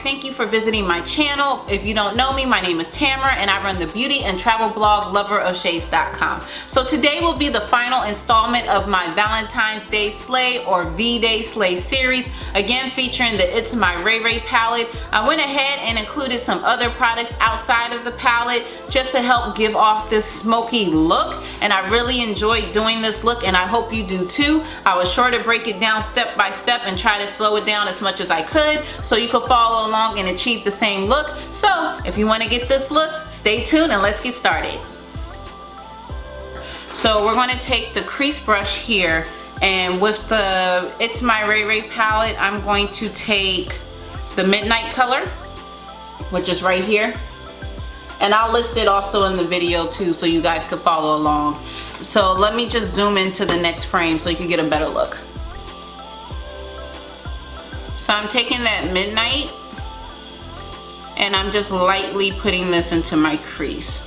thank you for visiting my channel. If you don't know me, my name is Tamara and I run the beauty and travel blog Loverofshades.com. So today will be the final installment of my Valentine's Day Slay or V-Day Slay series, again featuring the Itsmyrayeraye palette. I went ahead and included some other products outside of the palette just to help give off this smoky look, and I really enjoyed doing this look and I hope you do too. I was sure to break it down step by step and try to slow it down as much as I could so you could follow along and achieve the same look. So if you want to get this look, stay tuned and let's get started. So we're going to take the crease brush here, and with the Itsmyrayeraye palette I'm going to take the midnight color, which is right here, and I'll list it also in the video too so you guys could follow along. So let me just zoom into the next frame so you can get a better look. So I'm taking that midnight and I'm just lightly putting this into my crease.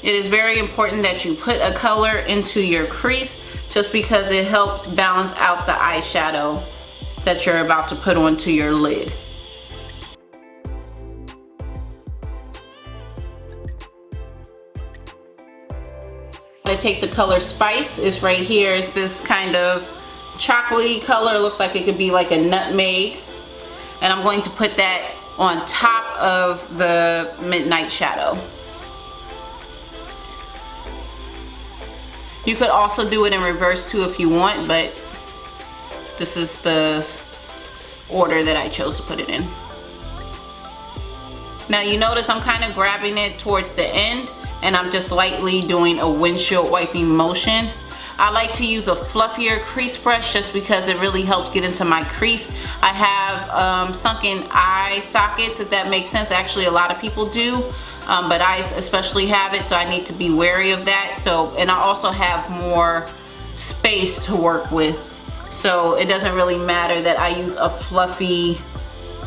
It is very important that you put a color into your crease just because it helps balance out the eyeshadow that you're about to put onto your lid. I take the color Spice. It's right here. It's this kind of chocolatey color. It looks like it could be like a nutmeg. And I'm going to put that on top of the midnight shadow. You could also do it in reverse too if you want, but this is the order that I chose to put it in. Now you notice I'm kind of grabbing it towards the end and I'm just lightly doing a windshield wiping motion. I like to use a fluffier crease brush just because it really helps get into my crease. I have sunken eye sockets, if that makes sense. Actually, a lot of people do, but I especially have it, so I need to be wary of that. So, and I also have more space to work with, so it doesn't really matter that I use a fluffy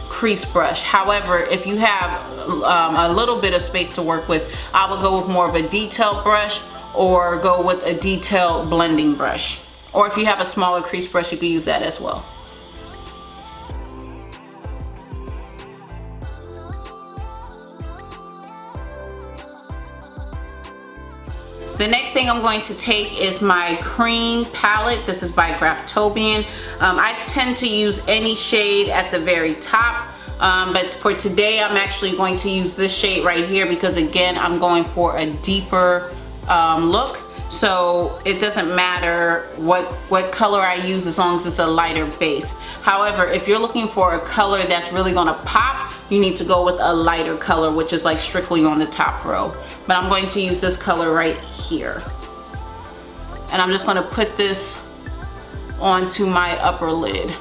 crease brush. However, if you have a little bit of space to work with, I will go with more of a detailed brush or go with a detailed blending brush. Or if you have a smaller crease brush, you can use that as well. The next thing I'm going to take is my cream palette. This is by Graftobian. I tend to use any shade at the very top, but for today I'm actually going to use this shade right here because again I'm going for a deeper look. So it doesn't matter what color I use as long as it's a lighter base. However, if you're looking for a color that's really gonna pop, you need to go with a lighter color, which is like strictly on the top row. But I'm going to use this color right here. And I'm just gonna put this onto my upper lid.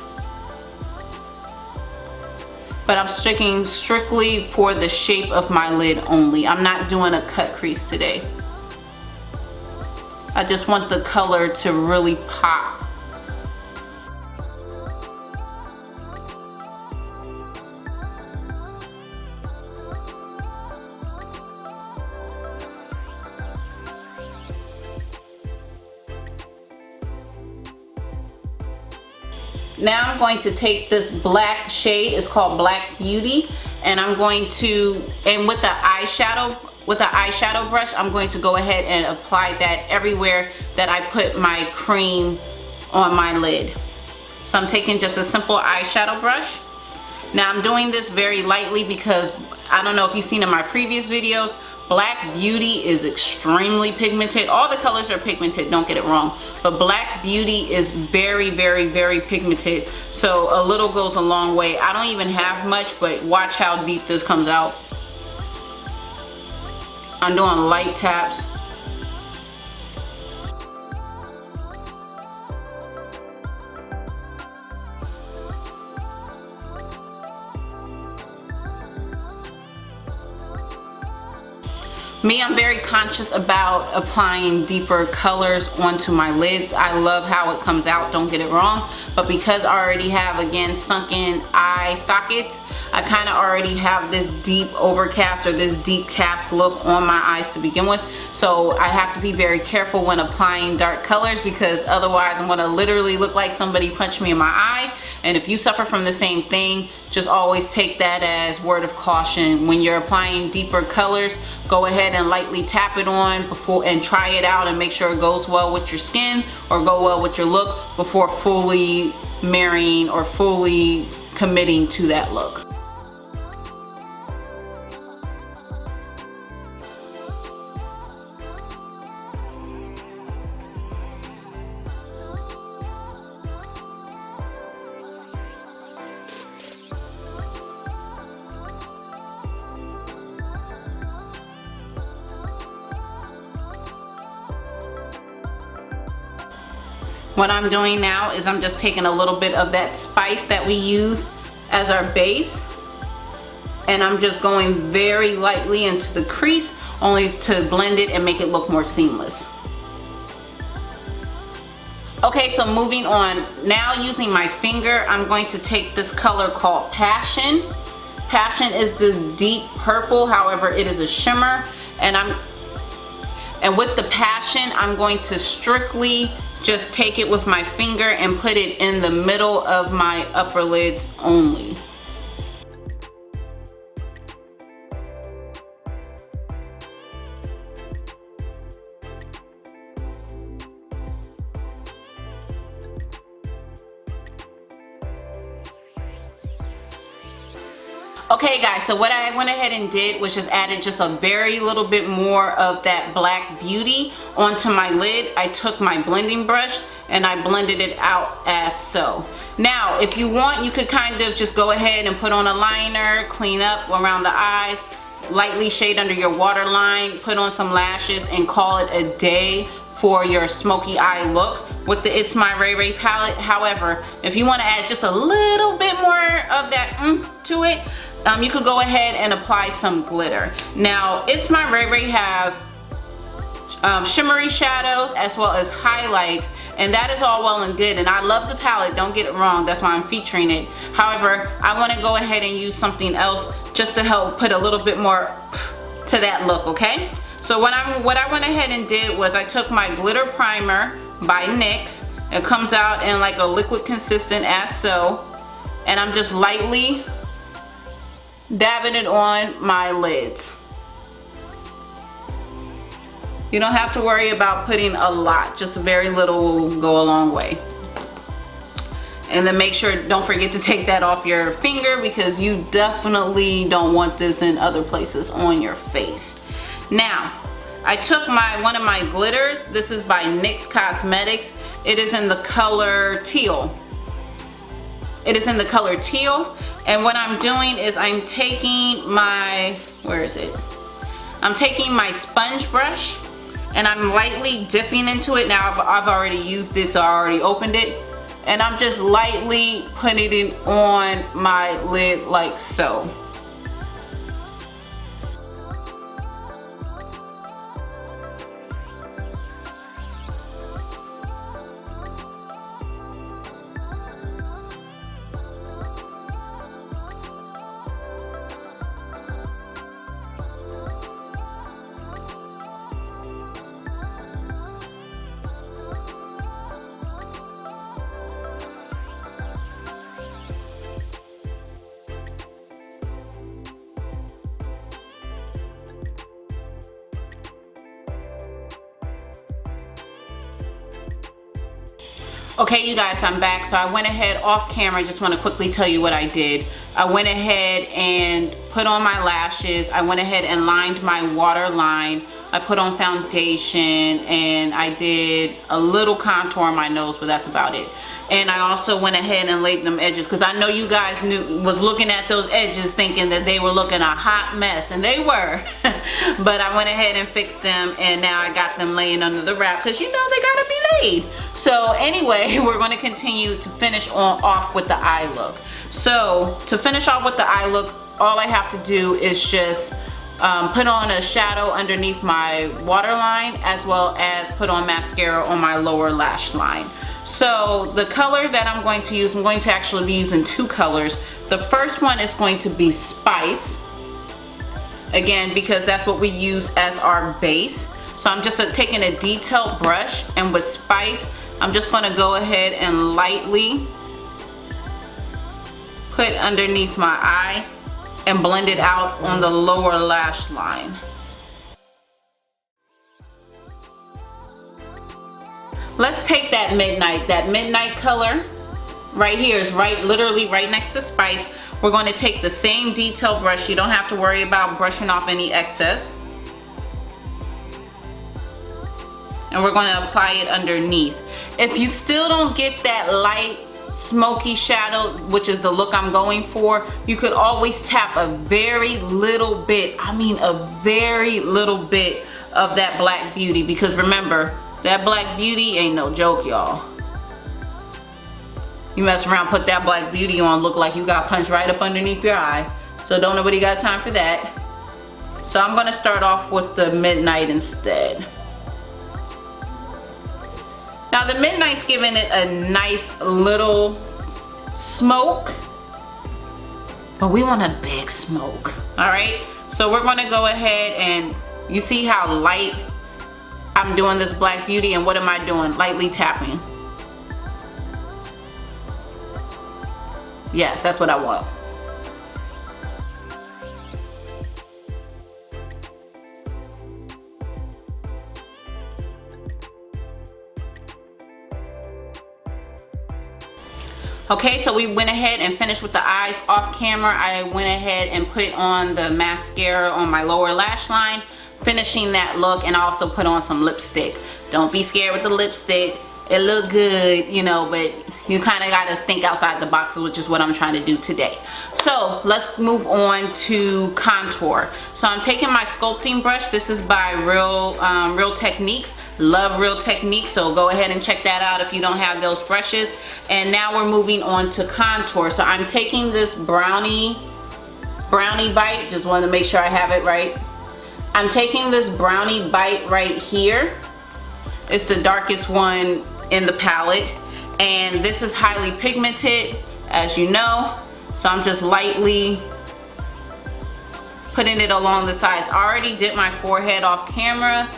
But I'm sticking strictly for the shape of my lid only. I'm not doing a cut crease today. I just want the color to really pop. Now I'm going to take this black shade, it's called Black Beauty, and I'm going to, and with the eyeshadow brush, I'm going to go ahead and apply that everywhere that I put my cream on my lid. So I'm taking just a simple eyeshadow brush. Now I'm doing this very lightly because I don't know if you've seen in my previous videos, Black Beauty is extremely pigmented. All the colors are pigmented, don't get it wrong, but Black Beauty is very, very, very pigmented. So a little goes a long way. I don't even have much, but watch how deep this comes out. I'm doing light taps. Me, I'm very conscious about applying deeper colors onto my lids. I love how it comes out, don't get it wrong, but because I already have, again, sunken eye sockets, I kind of already have this deep overcast or this deep cast look on my eyes to begin with. So I have to be very careful when applying dark colors, because otherwise I'm gonna literally look like somebody punched me in my eye. And if you suffer from the same thing, just always take that as word of caution. When you're applying deeper colors, go ahead and lightly tap it on before and try it out and make sure it goes well with your skin or go well with your look before fully marrying or fully committing to that look. What I'm doing now is I'm just taking a little bit of that spice that we use as our base, and I'm just going very lightly into the crease, only to blend it and make it look more seamless. Okay, so moving on, now using my finger, I'm going to take this color called Passion. Passion is this deep purple, however it is a shimmer, and with the Passion, I'm going to strictly just take it with my finger and put it in the middle of my upper lids only. Okay guys, so what I went ahead and did was just added just a very little bit more of that Black Beauty onto my lid. I took my blending brush and I blended it out as so. Now, if you want, you could kind of just go ahead and put on a liner, clean up around the eyes, lightly shade under your waterline, put on some lashes, and call it a day for your smoky eye look with the Itsmyrayeraye palette. However, if you want to add just a little bit more of that to it, you could go ahead and apply some glitter. Now, Itsmyrayeraye have shimmery shadows as well as highlights, and that is all well and good, and I love the palette, don't get it wrong, that's why I'm featuring it. However, I want to go ahead and use something else just to help put a little bit more to that look, okay? So what I went ahead and did was I took my glitter primer by NYX. It comes out in like a liquid consistent as so, and I'm just lightly dabbing it on my lids. You don't have to worry about putting a lot, just very little will go a long way. And then make sure, don't forget to take that off your finger, because you definitely don't want this in other places on your face. Now, I took one of my glitters. This is by NYX Cosmetics. It is in the color Teal. It is in the color Teal. And what I'm doing is I'm taking my, I'm taking my sponge brush and I'm lightly dipping into it. Now I've already used this, so I already opened it. And I'm just lightly putting it on my lid like so. Okay, you guys, I'm back. So I went ahead off camera. Just want to quickly tell you what I did. I went ahead and put on my lashes. I went ahead and lined my waterline. I put on foundation, and I did a little contour on my nose, but that's about it. And I also went ahead and laid them edges, because I know you guys was looking at those edges thinking that they were looking a hot mess, and they were. But I went ahead and fixed them, and now I got them laying under the wrap, because you know they gotta be laid. So anyway, we're going to continue to finish off with the eye look. So to finish off with the eye look, all I have to do is just put on a shadow underneath my waterline, as well as put on mascara on my lower lash line. So the color that I'm going to use, I'm going to actually be using two colors. The first one is going to be Spice, again, because that's what we use as our base. So I'm just taking a detailed brush, and with Spice, I'm just going to go ahead and lightly put underneath my eye and blend it out on the lower lash line. Let's take that midnight color right here is literally right next to Spice. We're going to take the same detail brush. You don't have to worry about brushing off any excess. And we're going to apply it underneath. If you still don't get that light smoky shadow, which is the look I'm going for, you could always tap a very little bit, I mean a very little bit of that Black Beauty, because remember, that Black Beauty ain't no joke, y'all. You mess around, put that Black Beauty on, look like you got punched right up underneath your eye. So don't nobody got time for that. So I'm gonna start off with the Midnight instead. Now the Midnight's giving it a nice little smoke, but we want a big smoke, all right? So we're gonna go ahead, and you see how light I'm doing this Black Beauty, and what am I doing? Lightly tapping. Yes, that's what I want. Okay, so we went ahead and finished with the eyes off camera. I went ahead and put on the mascara on my lower lash line, finishing that look, and I also put on some lipstick. Don't be scared with the lipstick. It look good, you know, but you kind of got to think outside the boxes, which is what I'm trying to do today. So let's move on to contour. So I'm taking my sculpting brush. This is by Real Techniques. Love Real Techniques, so go ahead and check that out if you don't have those brushes. And now we're moving on to contour. So I'm taking this brownie bite, just wanted to make sure I have it right. I'm taking this brownie bite right here. It's the darkest one in the palette, and this is highly pigmented, as you know. So I'm just lightly putting it along the sides. I already did my forehead off camera,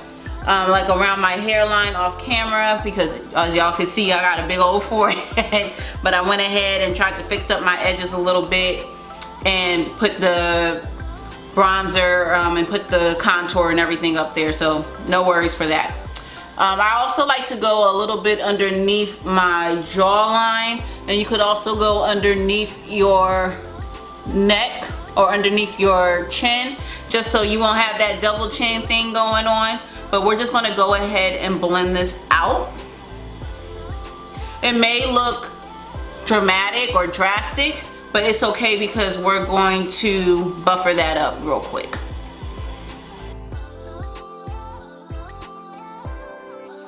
like around my hairline off camera, because as y'all can see, I got a big old forehead. But I went ahead and tried to fix up my edges a little bit and put the bronzer and put the contour and everything up there, so no worries for that. I also like to go a little bit underneath my jawline, and you could also go underneath your neck or underneath your chin, just so you won't have that double chin thing going on. But we're just gonna go ahead and blend this out. It may look dramatic or drastic, but it's okay because we're going to buffer that up real quick.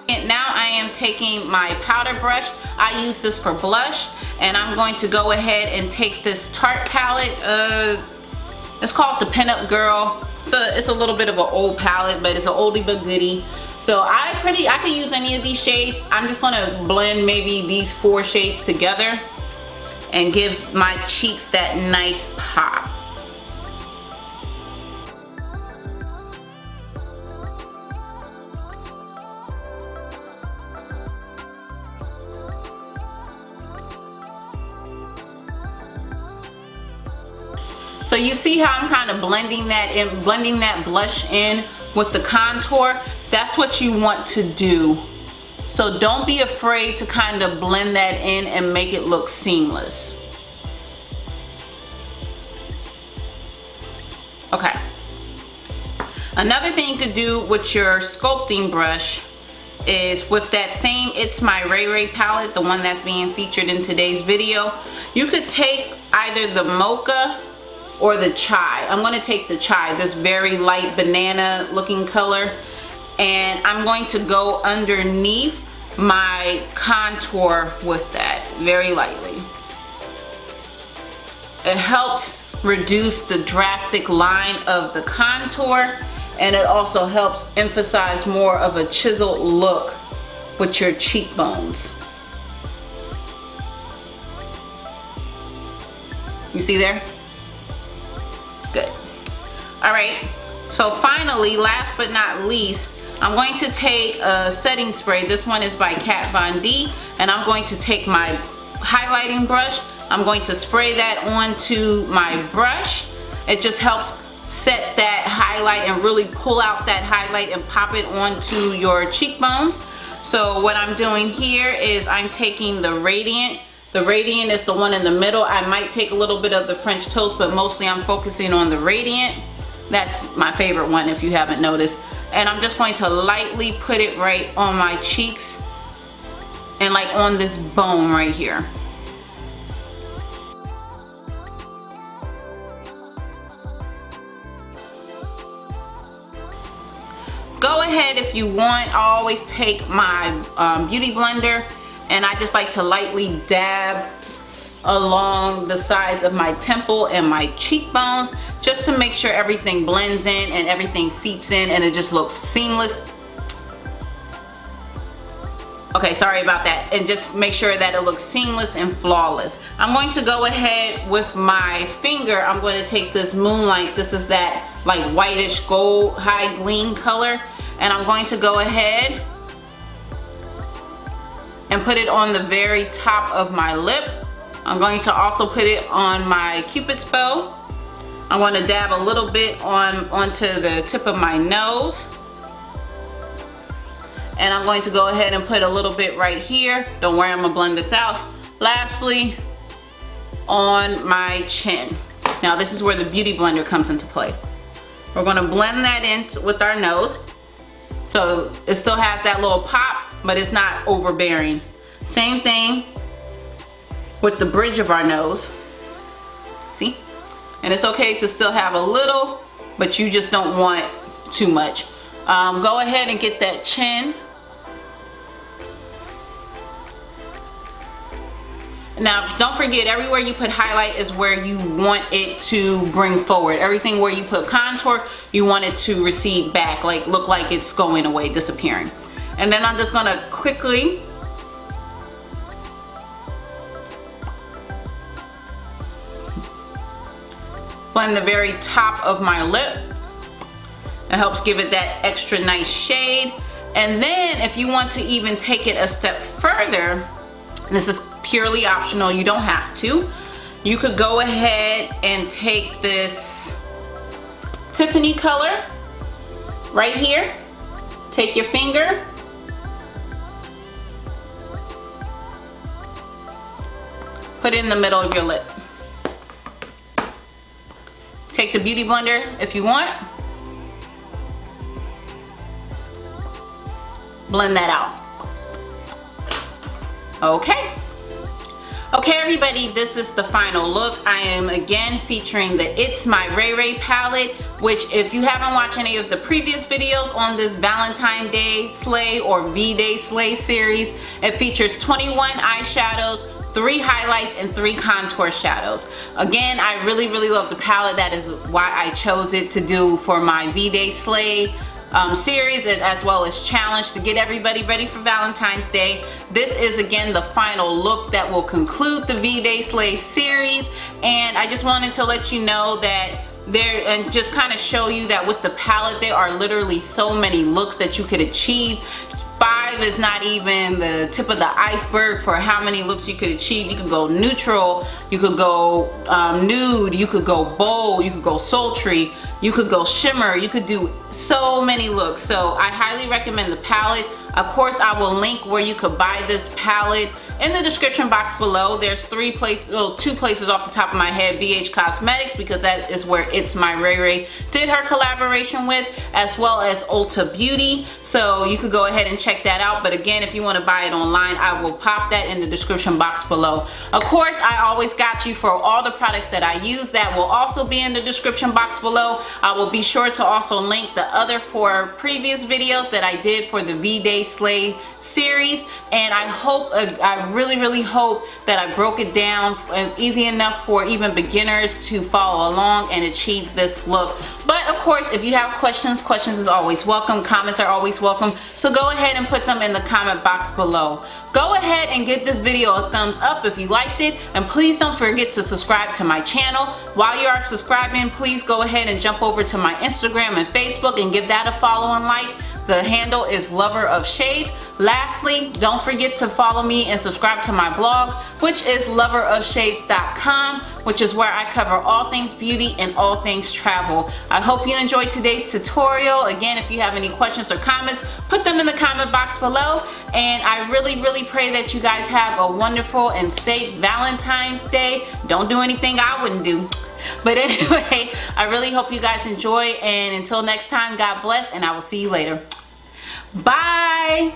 And now I am taking my powder brush. I use this for blush, and I'm going to go ahead and take this Tarte palette. It's called the Pinup Girl. So it's a little bit of an old palette, but it's an oldie but goodie. So I could use any of these shades. I'm just gonna blend maybe these 4 shades together and give my cheeks that nice pop. So you see how I'm kind of blending that in, blending that blush in with the contour. That's what you want to do. So don't be afraid to kind of blend that in and make it look seamless. Okay. Another thing you could do with your sculpting brush is with that same It's My RayeRaye palette, the one that's being featured in today's video, you could take either the mocha or the chai. I'm going to take the chai, this very light banana looking color, and I'm going to go underneath my contour with that very lightly. It helps reduce the drastic line of the contour, and it also helps emphasize more of a chiseled look with your cheekbones. You see there? Good. All right, so finally, last but not least, I'm going to take a setting spray. This one is by Kat Von D, and I'm going to take my highlighting brush. I'm going to spray that onto my brush. It just helps set that highlight and really pull out that highlight and pop it onto your cheekbones. So what I'm doing here is I'm taking the Radiant. The Radiant is the one in the middle. I might take a little bit of the French Toast, but mostly I'm focusing on the Radiant. That's my favorite one if you haven't noticed. And I'm just going to lightly put it right on my cheeks and like on this bone right here. Go ahead if you want. I always take my beauty blender, and I just like to lightly dab along the sides of my temple and my cheekbones, just to make sure everything blends in and everything seeps in and it just looks seamless. Okay, sorry about that. And just make sure that it looks seamless and flawless. I'm going to go ahead with my finger. I'm going to take this Moonlight. This is that like whitish gold high gleam color, and I'm going to go ahead and put it on the very top of my lip. I'm going to also put it on my Cupid's bow. I want to dab a little bit onto the tip of my nose. And I'm going to go ahead and put a little bit right here. Don't worry, I'm gonna blend this out. Lastly, on my chin. Now this is where the beauty blender comes into play. We're gonna blend that in with our nose. So it still has that little pop, but it's not overbearing. Same thing with the bridge of our nose. See? And it's okay to still have a little, but you just don't want too much. Go ahead and get that chin. Now, don't forget, everywhere you put highlight is where you want it to bring forward. Everything where you put contour, you want it to recede back, like look like it's going away, disappearing. And then I'm just gonna quickly blend the very top of my lip. It helps give it that extra nice shade. And then if you want to even take it a step further, this is purely optional, you don't have to. You could go ahead and take this Tiffany color right here. Take your finger. Put it in the middle of your lip. Take the beauty blender if you want. Blend that out. Okay. Okay everybody, this is the final look. I am again featuring the It's My RayeRaye palette, which if you haven't watched any of the previous videos on this Valentine's Day Slay or V-Day Slay series, it features 21 eyeshadows, 3 highlights, and 3 contour shadows. Again, I really love the palette. That is why I chose it to do for my V-Day Slay series, and as well as challenge to get everybody ready for Valentine's Day. This is again the final look that will conclude the V-Day Slay series, and I just wanted to let you know that there, and just kind of show you that with the palette there are literally so many looks that you could achieve. 5 is not even the tip of the iceberg for how many looks you could achieve. You could go neutral, you could go nude, you could go bold, you could go sultry, you could go shimmer, you could do so many looks. So I highly recommend the palette. Of course, I will link where you could buy this palette in the description box below. There's 2 places off the top of my head. BH Cosmetics, because that is where It's My RayeRaye did her collaboration with, as well as Ulta Beauty. So you could go ahead and check that out. But again, if you want to buy it online, I will pop that in the description box below. Of course, I always got you for all the products that I use. That will also be in the description box below. I will be sure to also link the other 4 previous videos that I did for the V-Day Day Slay series, and I hope, I really hope that I broke it down easy enough for even beginners to follow along and achieve this look. But of course, if you have questions is always welcome. Comments are always welcome. So go ahead and put them in the comment box below. Go ahead and give this video a thumbs up if you liked it, and please don't forget to subscribe to my channel. While you are subscribing, please go ahead and jump over to my Instagram and Facebook and give that a follow and like. The handle is Loverofshades. Lastly, don't forget to follow me and subscribe to my blog, which is loverofshades.com, which is where I cover all things beauty and all things travel. I hope you enjoyed today's tutorial. Again, if you have any questions or comments, put them in the comment box below. And I really pray that you guys have a wonderful and safe Valentine's Day. Don't do anything I wouldn't do. But anyway, I really hope you guys enjoy, and until next time, God bless, and I will see you later. Bye!